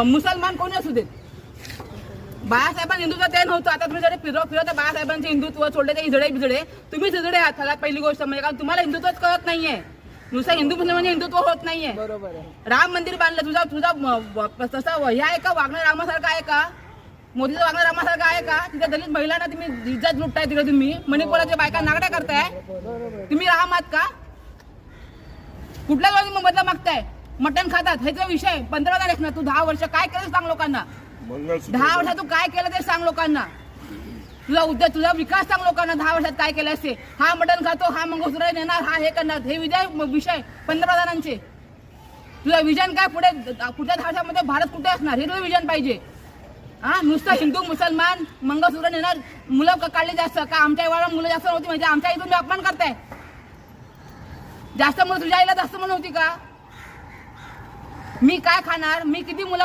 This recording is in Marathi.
मुसलमान कोणी असू देत, बाळासाहेबांचं हिंदुत्व ते नव्हतं. आता तुम्ही जरी फिरवता बाळासाहेबांचे हिंदुत्व सोडले ते इजडे बिजडे, तुम्ही इजडे आहात. सगळ्यात पहिली गोष्ट म्हणजे कारण तुम्हाला हिंदुत्वच कळत नाहीये. नुसतं हिंदू मुसलमान हिंदुत्व होत नाहीये. बरोबर आहे. राम मंदिर बांधलं, तुझा तसा हे आहे का वागणं रामासारखं आहे का? मोदीचं वागणं रामासारखं आहे का? तिथे दलित महिलांना तुम्ही इज्जत लुटताय, तिकडे तुम्ही मणिपुराच्या बायका नागड्या करताय. तुम्ही राम आहात का? कुठल्या लोक बदला मागताय? मटण खातात ह्याचा विषय 15 तारीख ना. तू 10 वर्ष काय केलं सांग लोकांना. 10 वर्षात तू काय केलं ते सांग लोकांना. तुझा विकास सांग लोकांना. 10 वर्षात काय केलं असते. हा मटण खातो, हा मंगळसूत्र नेणार, हा हे करणार, हे विषय पंतप्रधानांचे. तुझं विजन काय पुढे पुढच्या 10 वर्षामध्ये भारत कुठे असणार हे तुझं विजन पाहिजे. हा नुसतं हिंदू मुसलमान मंगळसूत्र नेणार, मुलं काढले जास्त का? आमच्या एवढा मुलं जास्त नव्हती म्हणजे आमच्या इथून अपमान करताय. जास्त मुलं तुझ्या आईला जास्त मुलं होती का? मी काय खाणार? मी किती मुलं